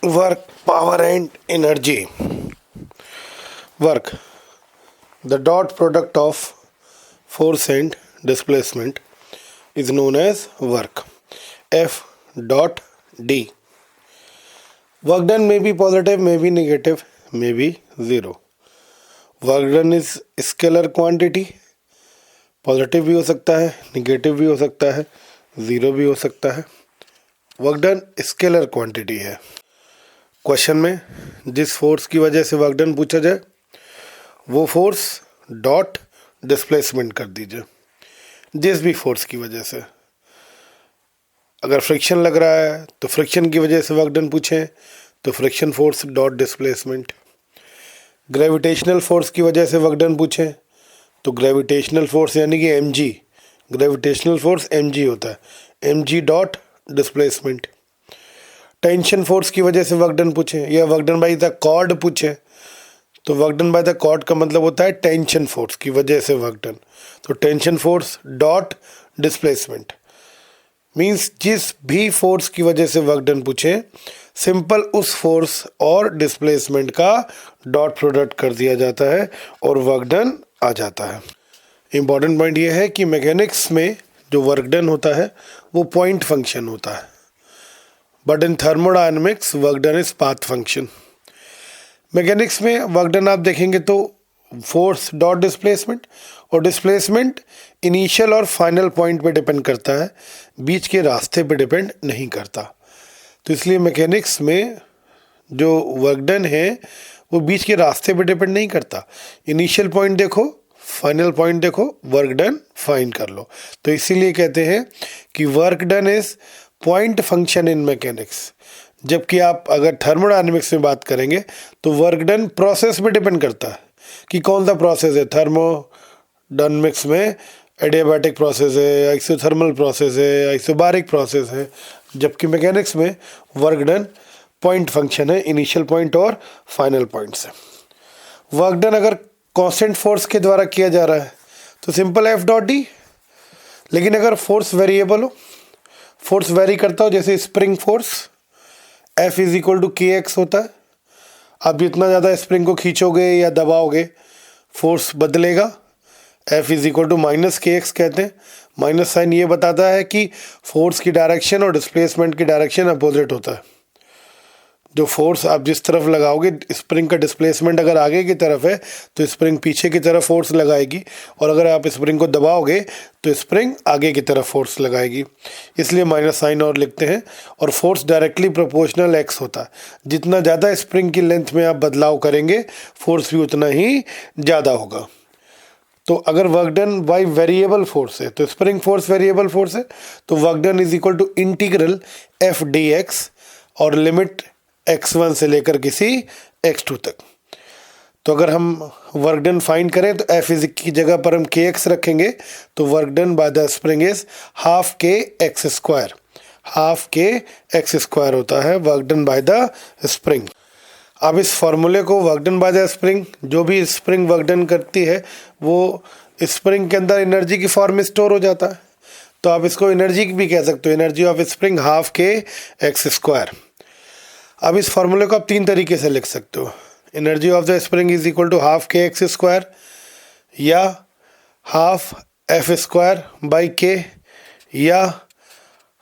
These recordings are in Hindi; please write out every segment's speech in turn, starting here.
work, power and energy. Work. The dot product of force and displacement is known as work. F dot D. Work done may be positive, may be negative, may be zero. Work done is scalar quantity. Positive भी हो सकता है, निगेटिव भी हो सकता है, ज़ीरो भी हो सकता है. वर्क डन स्केलर क्वांटिटी है. क्वेश्चन में जिस फोर्स की वजह से वर्क डन पूछा जाए वो फोर्स डॉट डिस्प्लेसमेंट कर दीजिए. जिस भी फोर्स की वजह से, अगर फ्रिक्शन लग रहा है तो फ्रिक्शन की वजह से वर्क डन पूछें तो friction force dot displacement. Gravitational force की वजह से वर्क डन पूछें तो ग्रेविटेशनल फोर्स यानी कि mg, ग्रेविटेशनल फोर्स mg होता है, mg dot displacement. Tension force की वजह से वर्क डन पूछें या work done by the cord पूछें तो work done by the cord का मतलब होता है टेंशन फोर्स की वजह से वर्क डन. तो tension force dot displacement means जिस भी फोर्स की वजह से वर्क डन पूछें सिंपल उस फोर्स और डिस्प्लेसमेंट का डॉट प्रोडक्ट कर दिया जाता है और वर्क डन आ जाता है. इम्पॉर्टेंट पॉइंट ये है कि मैकेनिक्स में जो वर्क डन होता है वो पॉइंट फंक्शन होता है, but in thermodynamics work done is path function. Mechanics में वर्क डन आप देखेंगे तो फोर्स डॉट डिस्प्लेसमेंट, और डिस्प्लेसमेंट इनिशियल और फाइनल पॉइंट पे डिपेंड करता है, बीच के रास्ते पे डिपेंड नहीं करता. तो इसलिए मैकेनिक्स में जो वर्क डन है वो बीच के रास्ते पे डिपेंड नहीं करता. इनिशियल पॉइंट देखो, फाइनल पॉइंट देखो, वर्क डन फाइंड कर लो. तो इसीलिए कहते हैं कि work done is point function in mechanics. जबकि आप अगर थर्मोडायनेमिक्स में बात करेंगे तो वर्क डन प्रोसेस पे डिपेंड करता है कि कौन सा प्रोसेस है. थर्मोडायनेमिक्स में एडियाबैटिक प्रोसेस है, आइसोथर्मल प्रोसेस है, आइसोबारिक प्रोसेस है. जबकि मैकेनिक्स में वर्क डन पॉइंट फंक्शन है, इनिशियल पॉइंट और फाइनल पॉइंट से. वर्क डन अगर कांस्टेंट फोर्स के द्वारा किया जा रहा है तो सिंपल एफ डॉट डी. लेकिन अगर फोर्स वेरिएबल हो, फोर्स वेरी करता हो, जैसे spring force F is equal to K X होता है. आप जितना ज़्यादा स्प्रिंग को खींचोगे या दबाओगे फोर्स बदलेगा. F is equal to minus K X कहते हैं. माइनस साइन ये बताता है कि फोर्स की डायरेक्शन और डिस्प्लेसमेंट की डायरेक्शन अपोजिट होता है. जो फोर्स आप जिस तरफ लगाओगे, स्प्रिंग का डिस्प्लेसमेंट अगर आगे की तरफ है तो स्प्रिंग पीछे की तरफ फोर्स लगाएगी, और अगर आप स्प्रिंग को दबाओगे तो स्प्रिंग आगे की तरफ फोर्स लगाएगी. इसलिए माइनस साइन और लिखते हैं. और फोर्स डायरेक्टली प्रोपोर्शनल एक्स होता है. जितना ज़्यादा स्प्रिंग की लेंथ में आप बदलाव करेंगे फोर्स भी उतना ही ज़्यादा होगा. तो अगर work done by variable force है तो स्प्रिंग फोर्स वेरिएबल फोर्स है तो work done is equal to integral F D X और लिमिट x1 से लेकर किसी x2 तक. तो अगर हम वर्क डन फाइंड करें तो एफ इज की जगह पर हम के एक्स रखेंगे तो work done by the spring is half K X square. Half K X square होता है work done by the spring. अब इस फॉर्मूले को work done by the spring, जो भी स्प्रिंग वर्क डन करती है वो स्प्रिंग के अंदर एनर्जी की फॉर्म में स्टोर हो जाता है. तो आप इसको एनर्जी भी कह सकते हो, energy of spring half K X square. अब इस फॉर्मूले को आप तीन तरीके से लिख सकते हो. Energy of the spring is equal to half K X square, या half F square by K, या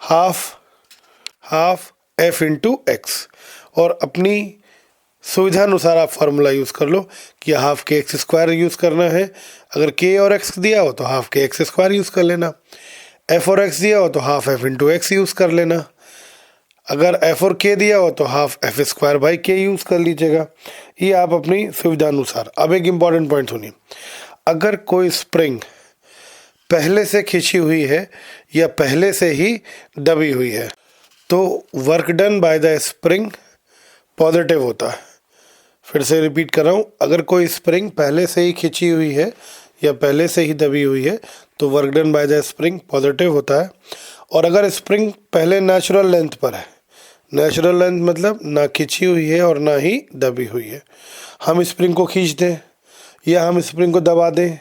हाफ एफ इंटू एक्स. और अपनी सुविधानुसार आप फार्मूला यूज़ कर लो कि half K X square use करना है. अगर के और एक्स दिया हो तो half K X square use कर लेना. एफ और एक्स दिया हो तो half F into x use कर लेना. अगर एफ और के दिया हो तो हाफ एफ स्क्वायर बाई के यूज़ कर लीजिएगा. ये आप अपनी सुविधानुसार. अब एक इम्पॉर्टेंट पॉइंट सुनिए. अगर कोई स्प्रिंग पहले से खींची हुई है या पहले से ही दबी हुई है तो work done by the spring positive होता है. फिर से रिपीट कर रहा हूँ, अगर कोई स्प्रिंग पहले से ही खींची हुई है या पहले से ही दबी हुई है तो work done by the spring positive होता है. और अगर स्प्रिंग पहले नेचुरल लेंथ पर है, नेचुरल लेंथ मतलब ना खींची हुई है और ना ही दबी हुई है, हम स्प्रिंग को खींच दें या हम स्प्रिंग को दबा दें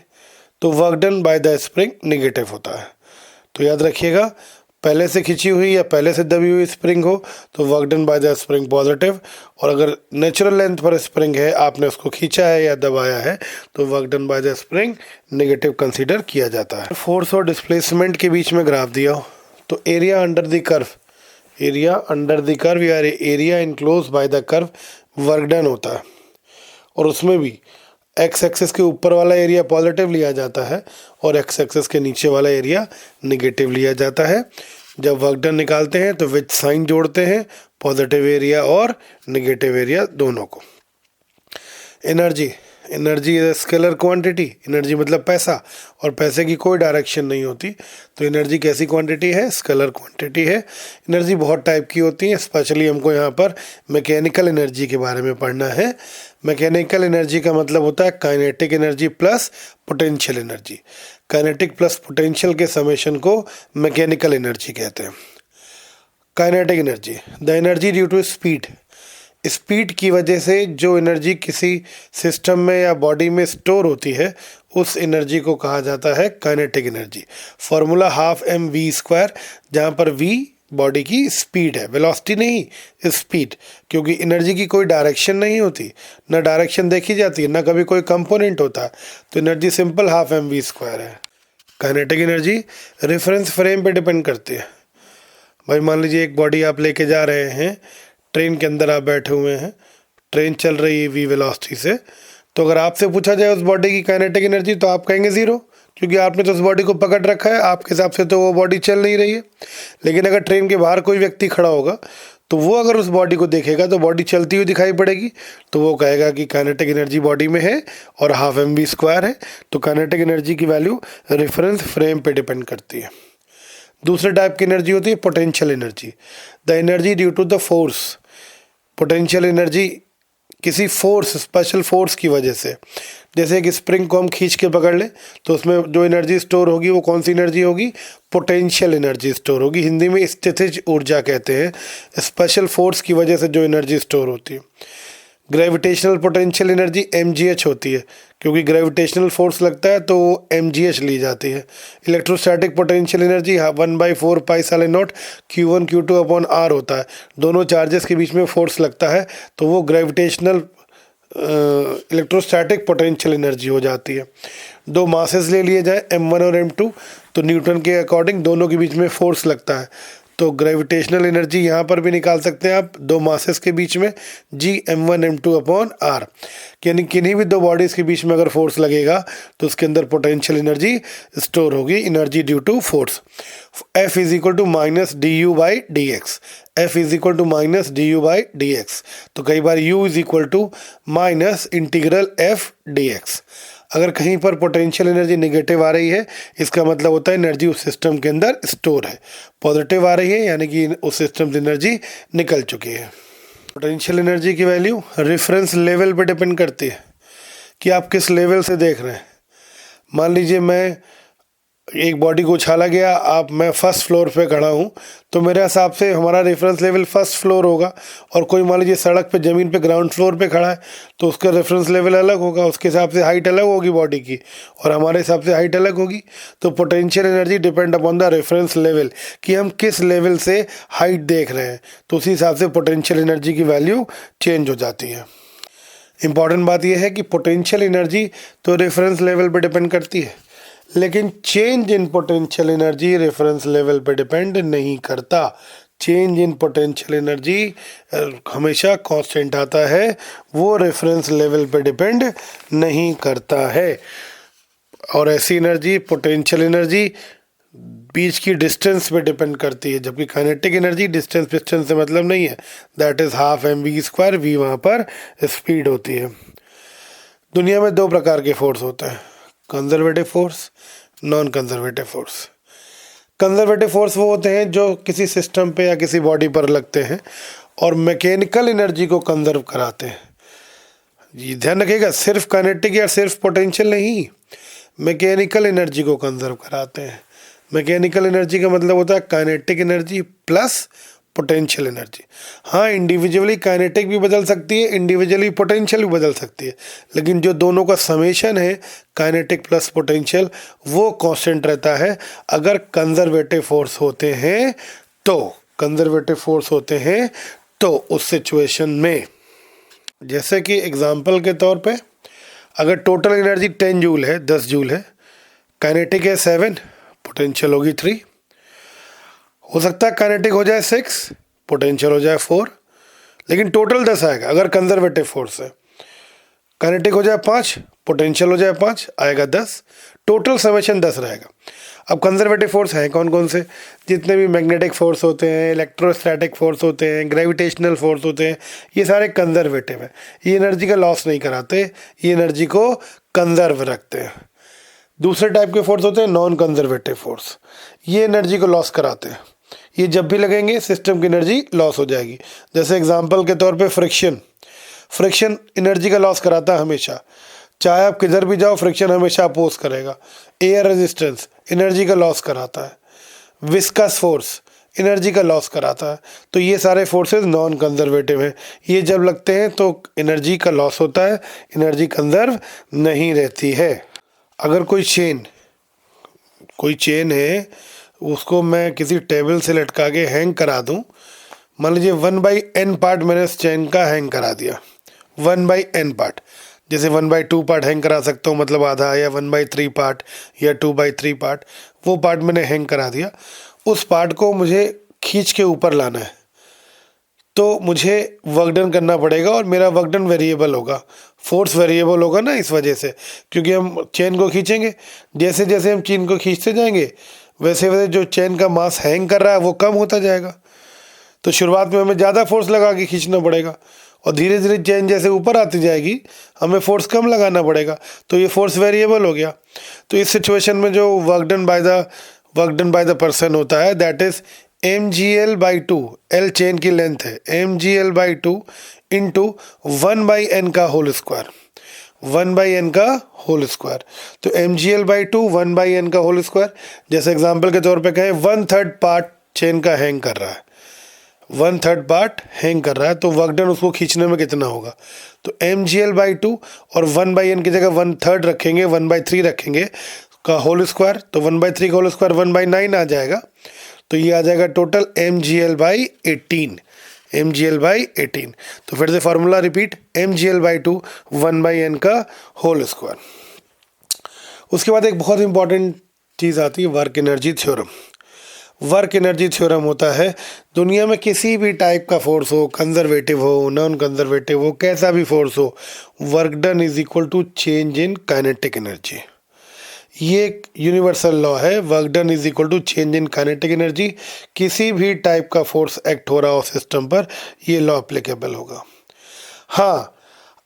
तो work done by the spring negative होता है. तो याद रखिएगा, पहले से खिंची हुई या पहले से दबी हुई स्प्रिंग हो तो work done by the spring positive, और अगर नेचुरल लेंथ पर स्प्रिंग है, आपने उसको खींचा है या दबाया है, तो work done by the spring negative consider किया जाता है। फोर्स और डिस्प्लेसमेंट के बीच में ग्राफ दिया हो तो area under the curve, area under the curve या area enclose by the curve work done होता है, और उसमें भी एक्स एक्सिस के ऊपर वाला एरिया पॉजिटिव लिया जाता है और एक्स एक्सिस के नीचे वाला एरिया निगेटिव लिया जाता है। जब वर्क डन निकालते हैं तो विद साइन जोड़ते हैं, पॉजिटिव एरिया और निगेटिव एरिया दोनों को। Energy, energy is scalar quantity, energy मतलब पैसा, और पैसे की कोई डायरेक्शन नहीं होती, तो एनर्जी कैसी क्वांटिटी है? स्केलर क्वांटिटी है। एनर्जी बहुत टाइप की होती है, स्पेशली हमको यहाँ पर मैकेनिकल एनर्जी के बारे में पढ़ना है। मैकेनिकल एनर्जी का मतलब होता है kinetic energy plus potential energy. Kinetic plus potential के समेशन को मैकेनिकल एनर्जी कहते हैं। Kinetic energy, the energy due to speed, speed की वजह से जो एनर्जी किसी सिस्टम में या बॉडी में स्टोर होती है, उस एनर्जी को कहा जाता है काइनेटिक एनर्जी। फॉर्मूला ½ mv², जहाँ पर v बॉडी की स्पीड है, वेलोसिटी नहीं, स्पीड, क्योंकि एनर्जी की कोई डायरेक्शन नहीं होती, ना डायरेक्शन देखी जाती है, ना कभी कोई कंपोनेंट होता, तो एनर्जी सिंपल ½ mv² है। काइनेटिक एनर्जी रेफरेंस फ्रेम पे डिपेंड करती है। भाई मान लीजिए एक बॉडी आप लेके जा रहे हैं, ट्रेन के अंदर आप बैठे हुए हैं, ट्रेन चल रही है v वेलोसिटी से, तो अगर आपसे पूछा जाए उस बॉडी की काइनेटिक एनर्जी तो आप कहेंगे 0, क्योंकि आपने तो उस बॉडी को पकड़ रखा है, आपके हिसाब से तो वो बॉडी चल नहीं रही है। लेकिन अगर ट्रेन के बाहर कोई व्यक्ति खड़ा होगा तो वो अगर उस बॉडी को देखेगा तो बॉडी चलती हुई दिखाई पड़ेगी, तो वो कहेगा कि काइनेटिक एनर्जी बॉडी में है और ½ mv² है। तो काइनेटिक एनर्जी की वैल्यू रेफरेंस फ्रेम पे डिपेंड करती है। दूसरे टाइप की एनर्जी होती है potential energy, the energy due to the force. Potential energy किसी फोर्स, स्पेशल फोर्स की वजह से, जैसे एक स्प्रिंग को हम खींच के पकड़ लें तो उसमें जो एनर्जी स्टोर होगी वो कौन सी एनर्जी होगी? पोटेंशियल एनर्जी स्टोर होगी। हिंदी में स्थितिज ऊर्जा कहते हैं, स्पेशल फोर्स की वजह से जो एनर्जी स्टोर होती है। ग्रेविटेशनल पोटेंशियल एनर्जी mgh होती है, क्योंकि ग्रेविटेशनल फोर्स लगता है तो mgh ली जाती है। Electrostatic potential energy 1/4 π0 Q1 Q2 upon R होता है। दोनों चार्जेस के बीच में फोर्स लगता है तो वो ग्रेविटेशनल इलेक्ट्रोस्टैटिक पोटेंशियल एनर्जी हो जाती है। दो मासेस ले लिए जाए m1 और m2, तो न्यूटन के अकॉर्डिंग दोनों के बीच में फोर्स लगता है, तो ग्रेविटेशनल एनर्जी यहाँ पर भी निकाल सकते हैं आप, दो मासेस के बीच में g m1 m2 upon r, यानी किन्हीं भी दो बॉडीज़ के बीच में अगर फोर्स लगेगा तो उसके अंदर पोटेंशियल एनर्जी स्टोर होगी, energy due to force. F is equal to -du/dx, F is equal to -du/dx, तो कई बार U is equal to -integral dx। अगर कहीं पर पोटेंशियल एनर्जी नेगेटिव आ रही है, इसका मतलब होता है एनर्जी उस सिस्टम के अंदर स्टोर है। पॉजिटिव आ रही है यानी कि उस सिस्टम से एनर्जी निकल चुकी है। पोटेंशियल एनर्जी की वैल्यू रेफरेंस लेवल पे डिपेंड करती है कि आप किस लेवल से देख रहे हैं। मान लीजिए मैं एक बॉडी को उछाला गया, मैं फर्स्ट फ्लोर पे खड़ा हूँ, तो मेरे हिसाब से हमारा रेफरेंस लेवल फर्स्ट फ्लोर होगा, और कोई मान लीजिए सड़क पे ज़मीन पे ग्राउंड फ्लोर पे खड़ा है तो उसका रेफरेंस लेवल अलग होगा, उसके हिसाब से हाइट अलग होगी बॉडी की, और हमारे हिसाब से हाइट अलग होगी। तो potential energy depend upon the reference level, कि हम किस लेवल से हाइट देख रहे हैं, तो उसी हिसाब से पोटेंशियल एनर्जी की वैल्यू चेंज हो जाती है। इंपॉर्टेंट बात यह है कि पोटेंशियल एनर्जी तो रेफरेंस लेवल पर डिपेंड करती है, लेकिन change in potential energy reference level पे डिपेंड नहीं करता। चेंज इन पोटेंशियल एनर्जी हमेशा कांस्टेंट आता है, वो रेफरेंस लेवल पे डिपेंड नहीं करता है। और ऐसी एनर्जी, पोटेंशियल एनर्जी बीच की डिस्टेंस पे डिपेंड करती है, जबकि काइनेटिक एनर्जी डिस्टेंस से मतलब नहीं है, दैट इज़ ½ mv², v वहाँ पर स्पीड होती है। दुनिया में दो प्रकार के फोर्स होते हैं, conservative force, non conservative force. Conservative force वो होते हैं जो किसी सिस्टम पे या किसी बॉडी पर लगते हैं और मैकेनिकल एनर्जी को कंजर्व कराते हैं। ये ध्यान रखिएगा, सिर्फ काइनेटिक या सिर्फ पोटेंशियल नहीं, मैकेनिकल एनर्जी को कंजर्व कराते हैं। मैकेनिकल एनर्जी का मतलब होता है kinetic energy plus potential energy. हाँ, इंडिविजुअली काइनेटिक भी बदल सकती है, इंडिविजुअली पोटेंशियल भी बदल सकती है, लेकिन जो दोनों का समेशन है काइनेटिक प्लस पोटेंशियल वो कांस्टेंट रहता है अगर कंजर्वेटिव फोर्स होते हैं तो। कंजर्वेटिव फोर्स होते हैं तो उस सिचुएशन में, जैसे कि एग्जांपल के तौर पे अगर टोटल एनर्जी 10 जूल है, 10 जूल है, काइनेटिक है 7, पोटेंशियल होगी 3। हो सकता है काइनेटिक हो जाए 6, पोटेंशियल हो जाए 4, लेकिन टोटल 10 आएगा अगर कंजर्वेटिव फोर्स है। काइनेटिक हो जाए 5, पोटेंशियल हो जाए 5, आएगा 10, टोटल समेशन 10 रहेगा। अब कंजर्वेटिव फोर्स हैं कौन कौन से? जितने भी मैग्नेटिक फोर्स होते हैं, इलेक्ट्रोस्टैटिक फोर्स होते हैं, ग्रेविटेशनल फोर्स होते हैं, ये सारे कंजर्वेटिव हैं। ये एनर्जी का लॉस नहीं कराते, ये एनर्जी को कंजर्व रखते हैं। दूसरे टाइप के फोर्स होते हैं नॉन कंजर्वेटिव फोर्स, ये एनर्जी को लॉस कराते हैं। ये जब भी लगेंगे सिस्टम की एनर्जी लॉस हो जाएगी। जैसे एग्जांपल के तौर पे फ्रिक्शन एनर्जी का लॉस कराता है हमेशा, चाहे आप किधर भी जाओ फ्रिक्शन हमेशा अपोज करेगा। एयर रेजिस्टेंस एनर्जी का लॉस कराता है। विस्कस फोर्स एनर्जी का लॉस कराता है। तो ये सारे फोर्सेस नॉन कंजर्वेटिव हैं, ये जब लगते हैं तो एनर्जी का लॉस होता है, एनर्जी कंजर्व नहीं रहती है। अगर कोई चेन है, उसको मैं किसी टेबल से लटका के हैंग करा दूं, मान लीजिए 1/n पार्ट मैंने इस चेन का हैंग करा दिया, 1/n पार्ट, जैसे 1/2 पार्ट हैंग करा सकता हूँ, मतलब आधा, या 1/3 पार्ट या 2/3 पार्ट, वो पार्ट मैंने हैंग करा दिया। उस पार्ट को मुझे खींच के ऊपर लाना है तो मुझे वर्क डन करना पड़ेगा और मेरा वर्क डन वेरिएबल होगा, फोर्स वेरिएबल होगा ना, इस वजह से, क्योंकि हम चेन को खींचेंगे, जैसे जैसे हम चेन को खींचते जाएंगे वैसे वैसे जो चेन का मास हैंग कर रहा है वो कम होता जाएगा। तो शुरुआत में हमें ज़्यादा फोर्स लगा के खींचना पड़ेगा और धीरे धीरे चेन जैसे ऊपर आती जाएगी हमें फोर्स कम लगाना पड़ेगा, तो ये फोर्स वेरिएबल हो गया। तो इस सिचुएशन में जो work done by the person होता है that is mgl/2, L chain की लेंथ है, mgl/2 इंटू 1/n का होल स्क्वायर, 1/n का होल स्क्वायर। तो mgl/2 1/n का होल स्क्वायर। जैसे एग्जांपल के तौर पे कहें 1/3 पार्ट चेन का हैंग कर रहा है, 1/3 पार्ट हैंग कर रहा है, तो वर्क डन उसको खींचने में कितना होगा? तो mgl/2 और 1/n की जगह 1/3 रखेंगे, 1/3 रखेंगे का होल स्क्वायर, तो 1/3 का होल स्क्वायर 1/9 आ जाएगा। तो ये आ जाएगा टोटल mgl/18, mgl/18। तो फिर से फार्मूला रिपीट, mgl/2 1/n का होल स्क्वायर। उसके बाद एक बहुत इंपॉर्टेंट चीज़ आती है work energy theorem. Work energy theorem होता है दुनिया में किसी भी टाइप का फोर्स हो, कंजर्वेटिव हो, नॉन कंजर्वेटिव हो, कैसा भी फोर्स हो, work done is equal to change in kinetic energy. ये एक यूनिवर्सल लॉ है, work done is equal to change in kinetic energy. किसी भी टाइप का फोर्स एक्ट हो रहा हो सिस्टम पर, ये लॉ एप्लीकेबल होगा। हाँ,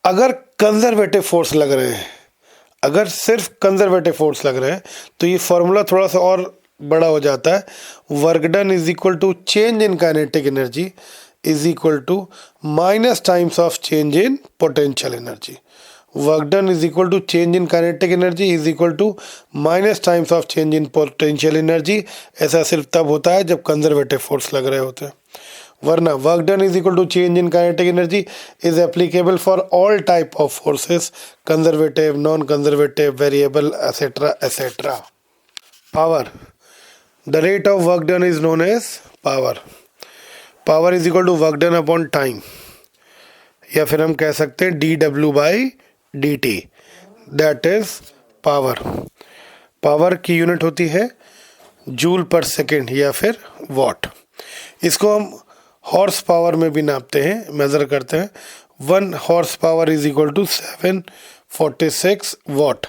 अगर कंजर्वेटिव फोर्स लग रहे हैं, अगर सिर्फ कंजर्वेटिव फोर्स लग रहे हैं तो ये फॉर्मूला थोड़ा सा और बड़ा हो जाता है। Work done is equal to change in kinetic energy is equal to minus times of change in potential energy. Work done is equal to change in kinetic energy is equal to minus times of change in potential energy. ऐसा सिर्फ तब होता है जब कंजर्वेटिव फोर्स लग रहे होते हैं, वरना work done is equal to change in kinetic energy is applicable for all type of forces, conservative, non conservative, variable, etcetera etcetera. Power, the rate of work done is known as power. Power is equal to work done upon time, या फिर हम कह सकते हैं dw/dt, that is power. Power की यूनिट होती है जूल पर सेकेंड या फिर वॉट। इसको हम हॉर्स पावर में भी नापते हैं, मेज़र करते हैं। 1 horse power is equal to 746 watt.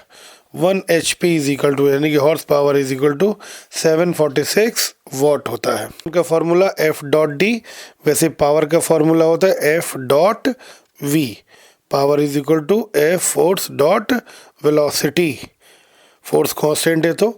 1 HP is equal to, यानी कि horse power is equal to 746 watt होता है। उनका फॉर्मूला F.D, वैसे पावर का फॉर्मूला होता है F.V। Power is equal to F force dot velocity. Force constant है तो